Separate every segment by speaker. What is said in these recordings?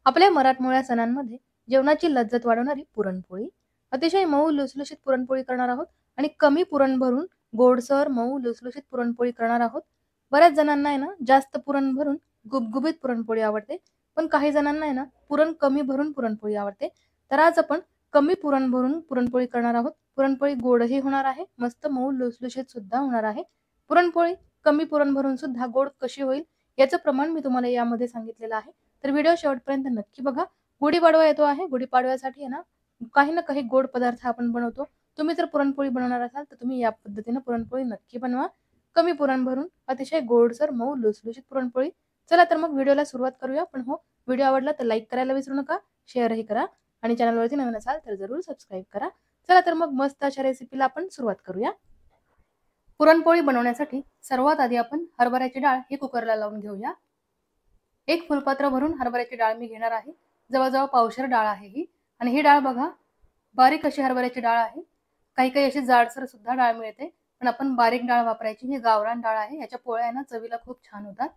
Speaker 1: आपल्या मराठमोळ्या सणांमध्ये जेवणाची लज्जत वाढवणारी पुरणपोळी. अतिशय मऊ लुसलुशीत पुरणपोळी करणार आहोत आणि कमी पुरण भरून गोडसर मऊ लुसलुशीत पुरणपोळी करणार आहोत. बऱ्याच जणांना आहे ना जास्त पुरण भरून गुबगुबीत पुरणपोळी आवडते, पण काही जणांना आहे ना पुरण कमी भरून पुरणपोळी आवडते. तर आज आपण कमी पुरण भरून पुरणपोळी करणार आहोत. पुरणपोळी गोडही होणार आहे, मस्त मऊ लुसलुशीत सुद्धा होणार आहे. पुरणपोळी कमी पुरण भरून सुद्धा गोड कशी होईल याचं प्रमाण मी तुम्हाला यामध्ये सांगितलेलं आहे. तर व्हिडिओ शेवटपर्यंत नक्की बघा. गुढीपाडवा येतो आहे. गुढीपाडव्यासाठी आहे ना काही ना काही गोड पदार्थ आपण बनवतो. तुम्ही जर पुरणपोळी बनवणार असाल तर तुम्ही या पद्धतीने पुरणपोळी नक्की बनवा. कमी पुरण भरून अतिशय गोडसर मऊ लुसलुशीत पुरणपोळी. चला तर मग व्हिडिओला सुरुवात करूया. पण हो, व्हिडिओ आवडला तर लाईक करायला विसरू नका, शेअरही करा आणि चॅनलवरती नवीन असाल तर जरूर सबस्क्राईब करा. चला तर मग मस्त अशा रेसिपीला आपण सुरुवात करूया. पुरणपोळी बनवण्यासाठी सर्वात आधी आपण हरभऱ्याची डाळ ही कुकरला लावून घेऊया. एक फुलपात्र भरून हरभऱ्याची डाळ मी घेणार आहे. जवळजवळ पावशेर डाळ आहे ही. आणि ही डाळ बघा, बारीक अशी हरभऱ्याची डाळ आहे. काही काही अशी जाडसर सुद्धा डाळ मिळते, पण आपण बारीक डाळ वापरायची. ही गावरान डाळ आहे. याच्या पोळ्या आहे ना चवीला खूप छान होतात.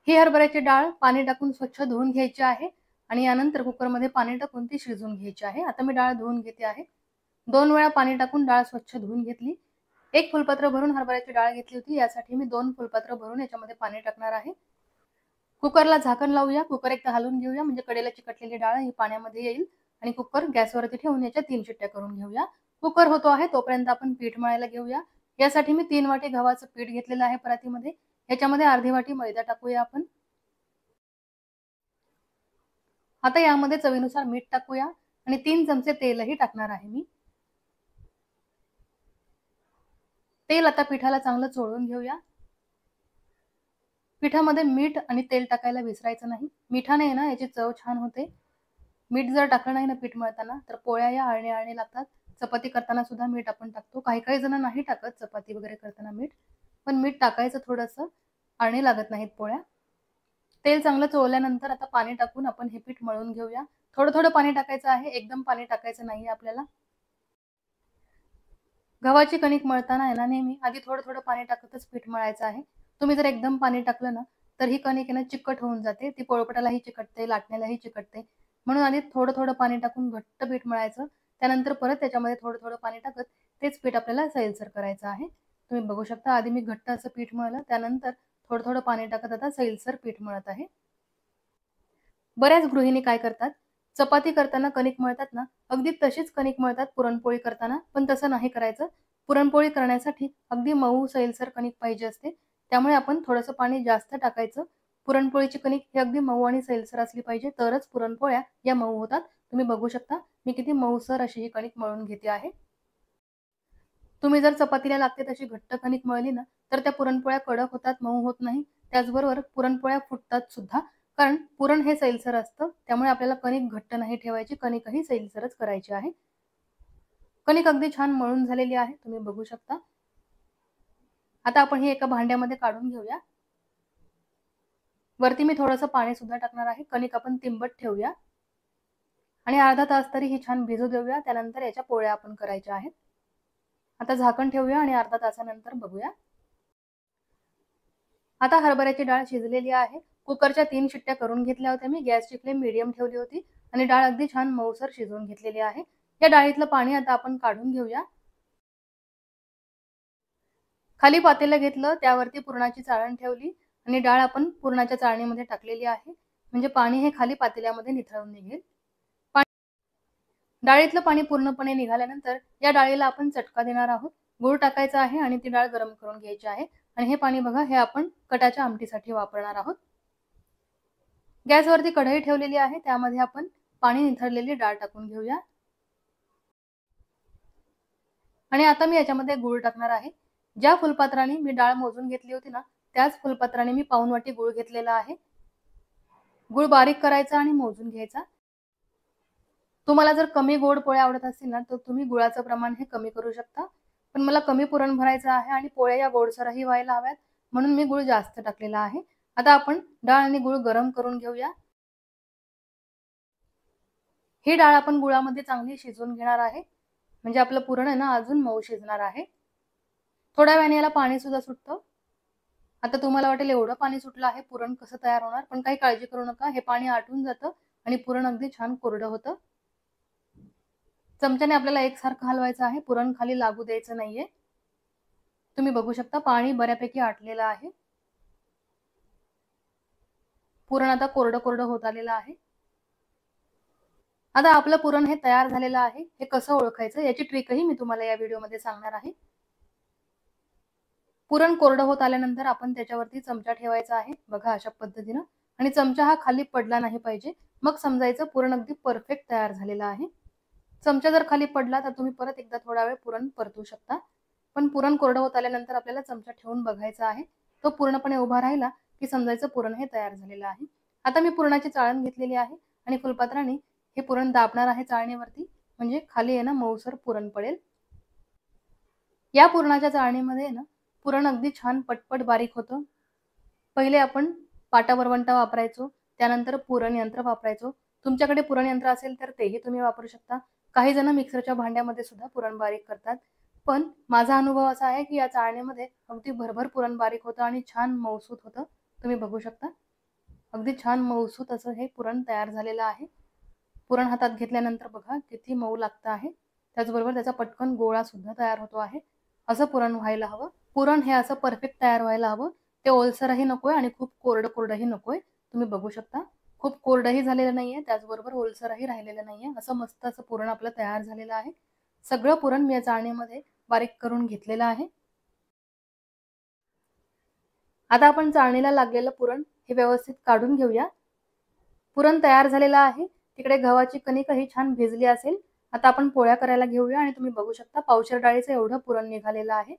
Speaker 1: ही हरभऱ्याची डाळ पाणी टाकून स्वच्छ धुवून घ्यायची आहे आणि यानंतर कुकरमध्ये पाणी टाकून ती शिजवून घ्यायची आहे. आता मी डाळ धुवून घेते आहे. 2 वेळा पाणी टाकून डाळ स्वच्छ धुवून घेतली. एक फुलपात्र भरून हरभऱ्याची डाळ घेतली होती. यासाठी मी 2 फुलपात्र भरून याच्यामध्ये पाणी टाकणार आहे. कुकरला झाकण लावूया. कुकर एकदा हलवून घेऊया, म्हणजे कडेला चिकटलेली डाळ ही पाण्यामध्ये येईल. आणि कुकर गॅसवरती ठेवून याच्या 3 शिट्ट्या करून घेऊया. कुकर होतो आहे तोपर्यंत आपण पीठ मळायला घेऊया. यासाठी मी 3 वाटी गव्हाचं पीठ घेतलेलं आहे परातीमध्ये. याच्यामध्ये अर्धी वाटी मैदा टाकूया आपण. आता यामध्ये चवीनुसार मीठ टाकूया आणि 3 चमचे तेलही टाकणार आहे मी. तेल आता पिठाला चांगलं चोळून घेऊया. पिठामध्ये मीठ आणि तेल टाकायला विसरायचं नाही. मिठाने ना याची चव छान होते. मीठ जर टाकलं नाही ना पीठ मळताना तर पोळ्या या आळणे आळणे लागतात. चपाती करताना सुद्धा मीठ आपण टाकतो. काही काही जण नाही टाकत चपाती वगैरे करताना मीठ, पण मीठ टाकायचं थोडंसं, आळणे लागत नाहीत पोळ्या. तेल चांगलं चोळल्यानंतर आता पाणी टाकून आपण हे पीठ मळून घेऊया. थोडं थोडं पाणी टाकायचं आहे, एकदम पाणी टाकायचं नाही आपल्याला. गव्हाची कणिक मळताना आहे ना नेहमी आधी थोडं थोडं पाणी टाकतच पीठ मळायचं आहे. तुम्ही जर एकदम पाणी टाकलं ना तर ही कणिक आहे ना चिकट होऊन जाते. ती पोळपाटालाही चिकटते, लाटण्यालाही चिकटते. म्हणून आधी थोडं थोडं पाणी टाकून घट्ट पीठ मळायचं. त्यानंतर परत त्याच्यामध्ये थोडं थोडं पाणी टाकत तेच पीठ आपल्याला सैलसर करायचं आहे. तुम्ही बघू शकता आधी मी घट्ट असं पीठ मळलं, त्यानंतर थोडं थोडं पाणी टाकत आता सैलसर पीठ मळत आहे. बऱ्याच गृहिणी काय करतात, चपाती करताना कणिक मळतात ना, अगदी तशीच कणिक मळतात पुरणपोळी करताना, पण तसं नाही करायचं. पुरणपोळी करण्यासाठी अगदी मऊ सैलसर कणिक पाहिजे असते. त्यामुळे आपण थोडंसं पाणी जास्त टाकायचं. पुरणपोळीची कणिक ही अगदी मऊ आणि सैलसर असली पाहिजे, तरच पुरणपोळ्या या मऊ होतात. तुम्ही बघू शकता मी किती मऊसर अशी ही कणिक मळून घेते आहे. तुम्ही जर चपातीला लागते तशी घट्ट कणिक मळली ना तर त्या पुरणपोळ्या कडक होतात, मऊ होत नाही. त्याचबरोबर पुरणपोळ्या फुटतात सुद्धा, कारण पुरण हे सैलसर असतं. त्यामुळे आपल्याला कणिक घट्ट नाही ठेवायची, कणिकही सैलसरच करायची आहे. कणिक अगदी छान मळून झालेली आहे, तुम्ही बघू शकता. आता आपण ही एका भांड्यामध्ये काढून घेऊया. वरती मी थोडंसं पाणी सुद्धा टाकणार आहे. कणिक आपण तिंबट ठेवूया आणि अर्धा तास तरी ही छान भिजू देऊया. त्यानंतर याच्या पोळ्या आपण करायच्या आहेत. आता झाकण ठेवूया आणि अर्धा तासानंतर बघूया. आता हरभऱ्याची डाळ शिजलेली आहे. कुकरच्या 3 शिट्ट्या करून घेतल्या होत्या मी. गॅसची फ्लेम मीडियम ठेवली होती आणि डाळ अगदी छान मऊसर शिजवून घेतलेली आहे. या डाळीतलं पाणी आता आपण काढून घेऊया. खाली पातेलं घेतलं, त्यावरती पुरणाची चाळण ठेवली आणि डाळ आपण पुरणाच्या चाळणीमध्ये टाकलेली आहे. म्हणजे पाणी हे खाली पातेल्यामध्ये निथळून निघेल. डाळीतलं पाणी पूर्णपणे निघाल्यानंतर या डाळीला आपण चटका देणार आहोत. गूळ टाकायचा आहे आणि ती डाळ गरम करून घ्यायची आहे. आणि हे पाणी बघा, हे आपण कटाच्या आमटीसाठी वापरणार आहोत. गॅसवरती कढई ठेवलेली आहे, त्यामध्ये आपण पाणी निथळलेली डाळ टाकून घेऊया. आणि आता मी याच्यामध्ये गूळ टाकणार आहे. ज्या फुलपात्राने मी डाळ मोजून घेतली होती ना, त्याच फुलपात्राने मी पाऊण वाटी गूळ घेतलेला आहे. गूळ बारीक करायचा आणि मोजून घ्यायचा. तुम्हाला जर कमी गोड पोळ्या आवडत असतील ना तर तुम्ही गुळाचं प्रमाण हे कमी करू शकता. पण मला कमी पुरण भरायचं आहे आणि पोळ्या या गोडसरही व्हायला हव्यात, म्हणून मी गूळ जास्त टाकलेला आहे. आता आपण डाळ आणि गूळ गरम करून घेऊया. ही डाळ आपण गुळामध्ये चांगली शिजवून घेणार आहे, म्हणजे आपलं पुरण आहे ना अजून मऊ शिजणार आहे. थोड्या वेळाने याला पाणी सुद्धा सुटतं. आता तुम्हाला वाटेल एवढं पाणी सुटलं आहे, पुरण कसं तयार होणार? पण काही काळजी करू नका, हे पाणी आटून जातं आणि पुरण अगदी छान कोरडं होतं. चमच्याने आपल्याला एकसारखं हलवायचं आहे, पुरण खाली लागू द्यायचं नाहीये. तुम्ही बघू शकता पाणी बऱ्यापैकी आटलेलं आहे. पुरण आता कोरडं कोरडं होत आलेलं आहे. आता आपलं पुरण हे तयार झालेलं आहे. हे कसं ओळखायचं याची ट्रिकही मी तुम्हाला या व्हिडिओमध्ये सांगणार आहे. पुरण कोरडं होत आल्यानंतर आपण त्याच्यावरती चमचा ठेवायचा आहे, बघा अशा पद्धतीनं. आणि चमचा हा खाली पडला नाही पाहिजे, मग समजायचं पुरण अगदी परफेक्ट तयार झालेलं आहे. चमचा जर खाली पडला तर तुम्ही परत एकदा थोडा वेळ पुरण परतू शकता. पण पुरण कोरडं होत आल्यानंतर आपल्याला चमचा ठेवून बघायचा आहे. तो पूर्णपणे उभा राहिला की समजायचं पुरण हे तयार झालेलं आहे. आता मी पुरणाची चाळण घेतलेली आहे आणि फुलपात्राने हे पुरण दाबणार आहे चाळणीवरती, म्हणजे खाली आहे ना मऊसर पुरण पडेल. या पुरणाच्या चाळणीमध्ये ना पुरण अगदी छान पटपट बारीक होतं. पहिले आपण पाटा वरवंटा वापरायचो, त्यानंतर पुरण यंत्र वापरायचो. तुमच्याकडे पुरण यंत्र असेल तर तेही तुम्ही वापरू शकता. काही जण मिक्सरच्या भांड्यामध्ये सुद्धा पुरण बारीक करतात. पण माझा अनुभव असा आहे की या चाळणीमध्ये अगदी भरभर पुरण बारीक होतं आणि छान मऊसूत होतं. तुम्ही बघू शकता अगदी छान मऊसूत असं हे पुरण तयार झालेलं आहे. पुरण हातात घेतल्यानंतर बघा किती मऊ लागतं आहे. त्याचबरोबर त्याचा पटकन गोळा सुद्धा तयार होतो आहे. असं पुरण व्हायला हवं. पुरण हे असं परफेक्ट तयार व्हायला हवं. ते ओलसरही नकोय आणि खूप कोरडंही नकोय. तुम्ही बघू शकता खूप कोरडंही झालेलं नाहीये, त्याचबरोबर ओलसरही राहिलेलं नाहीये. असं मस्त असं पुरण आपलं तयार झालेलं आहे. सगळं पुरण मी या चाळणीमध्ये बारीक करून घेतलेलं आहे. आता आपण चाळणीला लागलेलं पुरण हे व्यवस्थित काढून घेऊया. पुरण तयार झालेलं आहे. तिकडे गव्हाची कणिकही छान भिजली असेल. आता आपण पोळ्या करायला घेऊया आणि तुम्ही बघू शकता पावशेर डाळीचं एवढं पुरण निघालेलं आहे.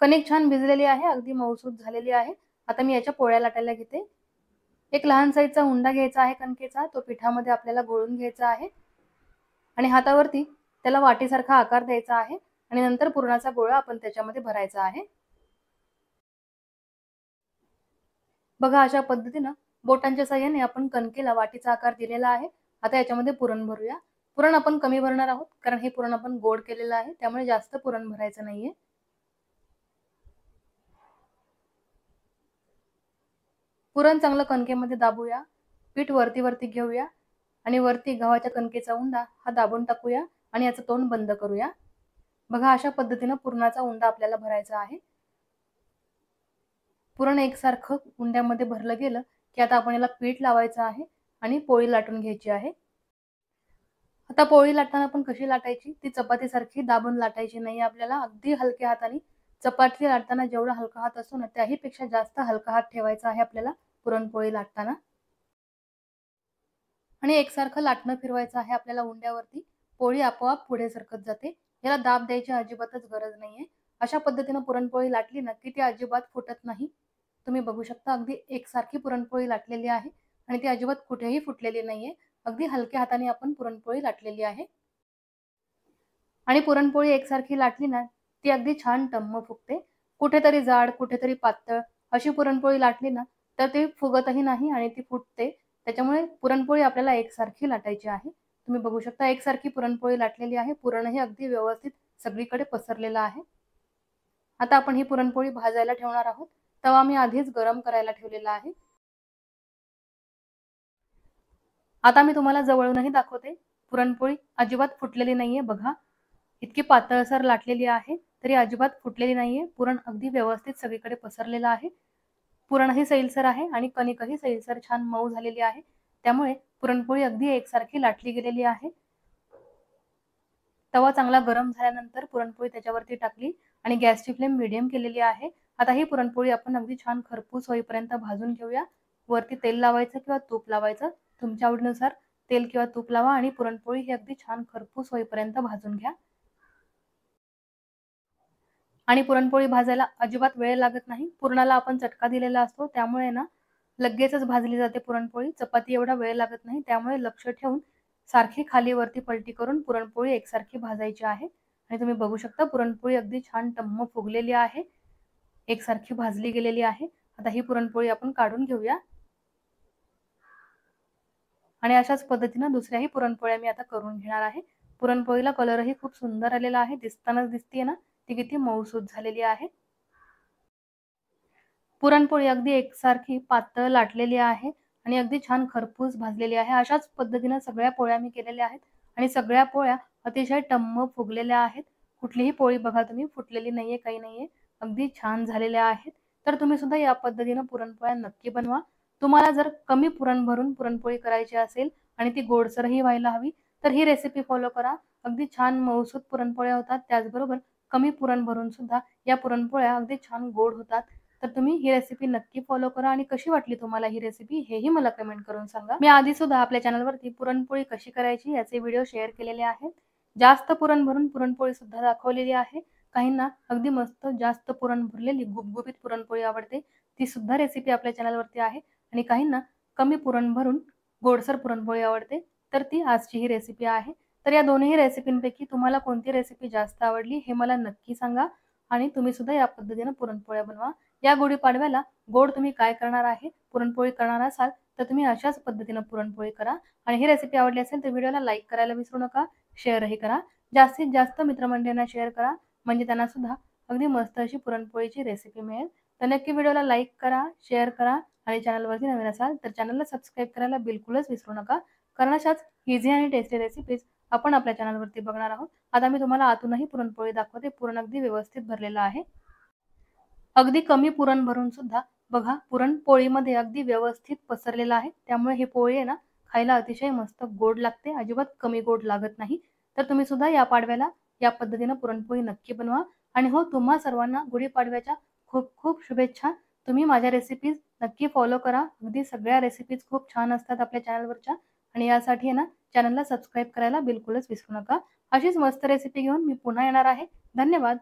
Speaker 1: कणिक छान भिजलेली आहे, अगदी मऊसूत झालेली आहे. आता मी याच्या पोळ्या लाटायला घेते. एक लहान साईजचा उंडा घ्यायचा आहे कणकेचा, तो पिठामध्ये आपल्याला गोळून घ्यायचा आहे आणि हातावरती त्याला वाटीसारखा आकार द्यायचा आहे आणि नंतर पुरणाचा गोळा आपण त्याच्यामध्ये भरायचा आहे. बघा अशा पद्धतीनं बोटांच्या साहाय्याने आपण कणकेला वाटीचा आकार दिलेला आहे. आता याच्यामध्ये पुरण भरूया. पुरण आपण कमी भरणार आहोत कारण हे पुरण आपण गोड केलेलं आहे, त्यामुळे जास्त पुरण भरायचं नाहीये. पुरण चांगलं कणकेमध्ये दाबूया. पीठ वरती वरती घेऊया आणि वरती गव्हाच्या कणकेचा उंडा हा दाबून टाकूया आणि याचं तोंड बंद करूया. बघा अशा पद्धतीनं पुरणाचा उंडा आपल्याला भरायचा आहे. पुरण एकसारखं उंड्यामध्ये भरलं गेलं की आता आपण याला पीठ लावायचं आहे आणि पोळी लाटून घ्यायची आहे. आता पोळी लाटताना पण कशी लाटायची, ती चपातीसारखी दाबून लाटायची नाही आपल्याला. अगदी हलक्या हाताने चपाती लाटताना जेवढा हलका हात असतो ना त्याही पेक्षा जास्त हलका हात ठेवायचा आहे आपल्याला पुरणपोळी लाटताना. आणि एकसारखं लाटणं फिरवायचं आहे आपल्याला उंड्यावरती. पोळी आपोआप पुढे सरकत जाते. याला दाब द्यायची अजिबातच गरज नाहीये. अशा पद्धतीनं पुरणपोळी लाटली ना की ती अजिबात फुटत नाही. तुम्ही बघू शकता अगदी एकसारखी पुरणपोळी लाटलेली आहे आणि ती अजिबात कुठेही फुटलेली नाहीये. अगदी हलक्या हाताने आपण पुरणपोळी लाटलेली आहे. आणि पुरणपोळी एकसारखी लाटली ना ती अगदी छान टम्म फुगते. कुठेतरी जाड, कुठेतरी पातळ अशी पुरणपोळी लाटली ना तर ती फुगतही नाही आणि ती फुटते. त्याच्यामुळे पुरणपोळी आपल्याला एकसारखी लाटायची आहे. तुम्ही बघू शकता एकसारखी पुरणपोळी लाटलेली आहे. पुरणही अगदी व्यवस्थित सगळीकडे पसरलेलं आहे. आता आपण ही पुरणपोळी भाजायला ठेवणार आहोत. तवा मी आधीच गरम करायला ठेवलेला आहे. आता मी तुम्हाला जवळूनही दाखवते. पुरणपोळी अजिबात फुटलेली नाहीये बघा. इतकी पातळसर लाटलेली आहे तरी अजिबात फुटलेली नाहीये. पुरण अगदी व्यवस्थित सगळीकडे पसरलेलं आहे. पुरणही सैलसर आहे आणि कणिकही सैलसर छान मऊ झालेली आहे. त्यामुळे पुरणपोळी अगदी एकसारखी लाटली गेलेली आहे. तवा चांगला गरम झाल्यानंतर पुरणपोळी त्याच्यावरती टाकली आणि गॅसची फ्लेम मीडियम केलेली आहे. आता ही पुरणपोळी आपण अगदी छान खरपूस होईपर्यंत भाजून घेऊया. वरती तेल लावायचं किंवा तूप लावायचं, तुमच्या आवडीनुसार तेल किंवा तूप लावा आणि पुरणपोळी ही अगदी छान खरपूस होईपर्यंत भाजून घ्या. आणि पुरणपोळी भाजायला अजिबात वेळ लागत नाही. पुरणाला आपण चटका दिलेला असतो, त्यामुळे ना लगेचच भाजली जाते पुरणपोळी. चपाती एवढा वेळ लागत नाही, त्यामुळे लक्ष ठेवून सारखी खाली वरती पलटी करून पुरणपोळी एकसारखी भाजायची आहे. आणि तुम्ही बघू शकता पुरणपोळी अगदी छान टम्म फुगलेली आहे, एकसारखी भाजली गेलेली आहे. आता ही पुरणपोळी आपण काढून घेऊया आणि अशाच पद्धतीनं दुसऱ्याही पुरणपोळ्या मी आता करून घेणार आहे. पुरणपोळीला कलरही खूप सुंदर आलेला आहे. दिसतानाच दिसतीये ना ती किती मऊसूत झालेली आहे. पुरणपोळी अगदी एकसारखी पातळ लाटलेली आहे आणि अगदी छान खरपूस भाजलेली आहे. अशाच पद्धतीनं सगळ्या पोळ्या मी केलेल्या आहेत आणि सगळ्या पोळ्या अतिशय टम्म फुगलेल्या आहेत. कुठलीही पोळी बघा तुम्ही फुटलेली नाहीये, काही नाहीये. अगदी छान झालेल्या आहेत. तर तुम्ही सुद्धा या पद्धतीनं पुरणपोळ्या नक्की बनवा. तुम्हाला जर कमी पुरण भरून पुरणपोळी करायची असेल आणि ती गोडसरही व्हायला हवी, तर ही रेसिपी फॉलो करा. अगदी छान मऊसूत पुरणपोळ्या होतात. त्याचबरोबर कमी पुरण भरून सुद्धा या पुरणपोळ्या अगदी छान गोड होतात. तर तुम्ही ही रेसिपी नक्की फॉलो करा आणि कशी वाटली तुम्हाला ही रेसिपी हेही मला कमेंट करून सांगा. मी आधी सुद्धा आपल्या चॅनलवरती पुरणपोळी कशी करायची याचे व्हिडिओ शेअर केलेले आहेत. जास्त पुरण भरून पुरणपोळी सुद्धा दाखवलेली आहे. काहींना अगदी मस्त जास्त पुरण भरलेली गुबगुबीत पुरणपोळी आवडते, ती सुद्धा रेसिपी आपल्या चॅनलवरती आहे. आणि काहींना कमी पुरण भरून गोडसर पुरणपोळी आवडते, तर ती आजची ही रेसिपी आहे. तर या दोन्ही रेसिपींपैकी तुम्हाला कोणती रेसिपी जास्त आवडली हे मला नक्की सांगा आणि तुम्ही सुद्धा या पद्धतीनं पुरणपोळ्या बनवा. या गुढीपाडव्याला गोड तुम्ही काय करणार आहे? पुरणपोळी करणार असाल तर तुम्ही अशाच पद्धतीनं पुरणपोळी करा आणि ही रेसिपी आवडली असेल तर व्हिडिओला लाईक करायला विसरू नका, शेअरही करा. जास्तीत जास्त मित्रमंडळींना शेअर करा म्हणजे त्यांना सुद्धा अगदी मस्त अशी पुरणपोळीची रेसिपी मिळेल. तर नक्की व्हिडिओला लाईक करा, शेअर करा आणि चॅनलवरती नवीन असाल तर चॅनलला सबस्क्राईब करायला बिलकुलच विसरू नका. कारण अशाच इझी आणि टेस्टी रेसिपीज आपण आपल्या चॅनलवरती बघणार आहोत. आता मी तुम्हाला आतूनही पुरणपोळी दाखवते. पुरण अगदी व्यवस्थित भरलेलं आहे. अगदी कमी पुरण भरून सुद्धा बघा पुरणपोळीमध्ये अगदी व्यवस्थित पसरलेलं आहे. त्यामुळे ही पोळी आहे ना खायला अतिशय मस्त गोड लागते. अजिबात कमी गोड लागत नाही. तर तुम्ही सुद्धा या पाडव्याला या पद्धतीनं पुरणपोळी नक्की बनवा. आणि हो तुम्हा सर्वांना गुढीपाडव्याच्या खूप खूप शुभेच्छा. तुम्ही माझ्या रेसिपीज नक्की फॉलो करा. अगदी सगळ्या रेसिपीज खूप छान असतात आपल्या चॅनलवरच्या आणि यासाठी आहे ना चॅनलला सबस्क्राईब करायला बिलकुलच विसरू नका. अशीच मस्त रेसिपी घेऊन मी पुन्हा येणार आहे. धन्यवाद.